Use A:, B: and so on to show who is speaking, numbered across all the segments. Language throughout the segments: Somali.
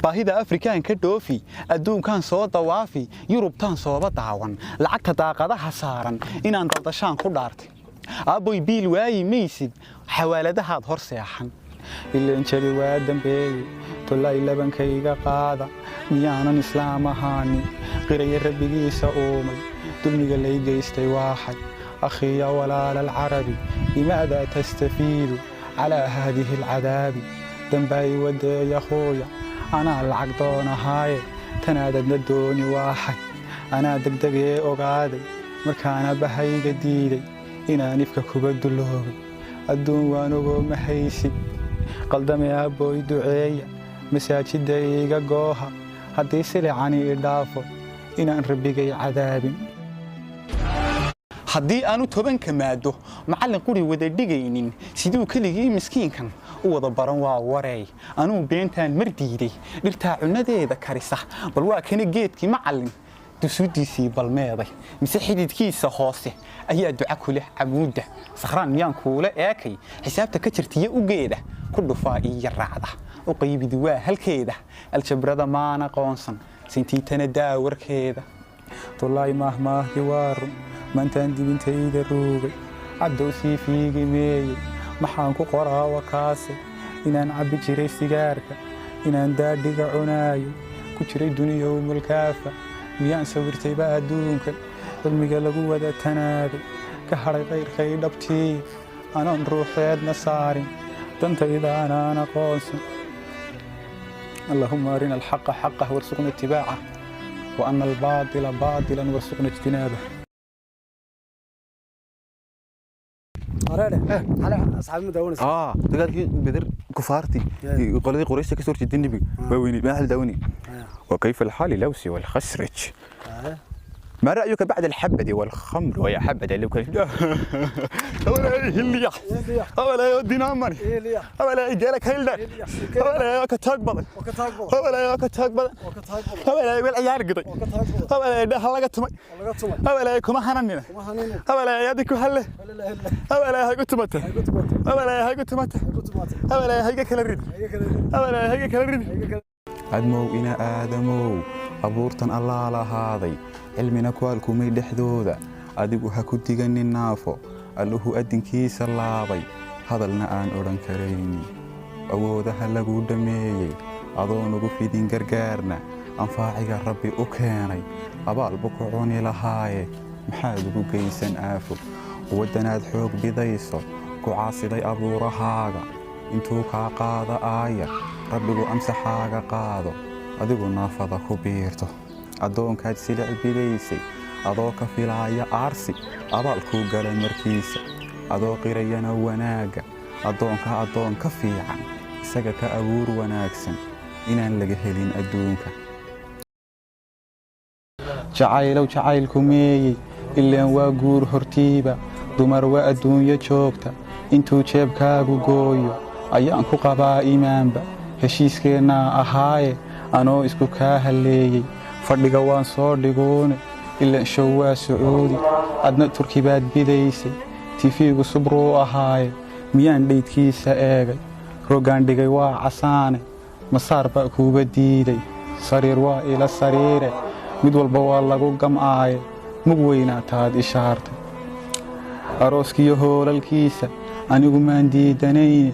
A: baahida afrikaanka dhoofi adduunkan soo dawaafi yurubtan sooba daawan lacagta daaqadaha saaran inaan daldashaan ku dhaartay aaboy biil waayi maysid xawaaladahaad hor seexan ileen jabi waa dambeeyey tolay labankayga qaada miyaanan islaam ahaani qiraya rabbigiisa uumay dulmiga lay geystay waaxay أخي يا ولال العربي لماذا تستفيد على هذه العذاب دنباي ودي يا خويا أنا العقدون هاي تنادد الدوني واحد أنا دقدقي أقعدي مركانا بهاي جديدي إنا نفك كبد اللوغ الدون وانوغو محيسي قلدم يا بوي دعية مساجد دايقا قوها هدي سلعني إضافو إنا نربيقي عذابي haddii aanu tobanka maado macallin quri wada dhigaynin sidoo kaligii miskiinkan u wada baran waa wareey anuu beentaan mardiiday dhirtaa cunadeeda karisa bal waa kana geedkii macallin dusudiisii balmeeday mise xididkiisa hoose ayaa duca ku leh camuuda saxraan miyaan kuula eekay xisaabta ka jirtiya u geeda ku dhufaa iyo raacda u qaybidi waa halkeeda aljabrada maana qoonsan sintiitana daawarkeeda tolay mahmaah diwaaru maantaan dibintayda ruugay caddow sii fiigi meeyey maxaan ku qoraa wakaase inaan cabbi jiray sigaarka inaan daadhiga cunaayo ku jiray duniyow mulkaafa miyaan sawirtayba adduunka cilmiga lagu wada tanaaday ka hadhay qayrkay dhabtii anoon ruuxeedna saarin dantayda anaan aqoonsan allahumma arina alxaqa xaqah warsuqna itibaaca wa ana albaatila baatilan warsuqna ijtinaabah
B: على أصحاب مدونس
A: تقال بدر كفارتي قلدي قريش كسر جد النبي ويني ما هل دوني وكيف الحال لوسي والخسرج ما رأيك بعد الحبة والخمر ويا حبة لو كان ولا هليا ولا يودينا أمري ولا يجيلك هيلنا ولا يكتاقبض ولا يكتاقبض ولا يقول عيار قطي ولا يدها لقتمي ولا يكما حنننا ولا يدك هله ولا هيك تمته ولا هيك تمته ولا هيك كلريد ولا هيك كلريد أدمو إنا آدمو أبورتن الله لهذي علمنا كوالكمي دحدودا أديبو هكو ديغاني نافو ألوهو أدنكيس اللابي هذلنا آن أوران كريني أوودها لغو دميي أدونغو في دين غرغارنا أنفاعيغ ربي أكيني أبال بكعوني لهاي محادو قيسان آفو ودناد حوق بيديسو كعاسي دي أبو رهاغا انتو كاقادا آية ربيغو أمسحاغا قادو أديبو نافضا كبيرتو addoonkaad sida cibidaysay adoo ka filaaya aarsi abaalkuu galay markiisa adoo qirayana wanaaga addoonka addoon ka fiican isaga ka abuur wanaagsan inaan laga helin adduunka jacaylow jacaylku meeyey ilaan waa guur hortiiba dumar waa adduunyo joogta intuu jeebkaagu gooyo ayaan ku qabaa iimaanba heshiiskeennaa ahaaye anoo isku kaa halleeyey fadhiga waan soo dhiguune ilaan show waa sacuudi adna turki baad bidaysay tifiigu subruu ahaaye miyaan dhaydkiisa eegay rogaan dhigay waa casaane masaar baa kuuba diiday sariir waa ila sariire mid walba waa lagu gam'aaye mug weynaa taad ishaartay arooskiyo hoolalkiisa anigu maan diidanayne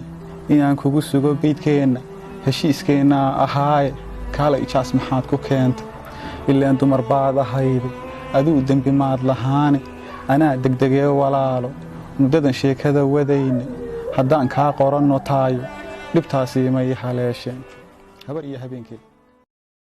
A: inaan kugu sugo beydkeenna heshiiskeennaa ahaaye kaalay jaas maxaad ku keentay ilaan dumar baad ahayday aduu dembi maad lahaane anaa degdegee walaalo muddadan sheekada wadayne haddaan kaa qoranno taayo dhibtaasii may haleesheen habar iyo habeenkeed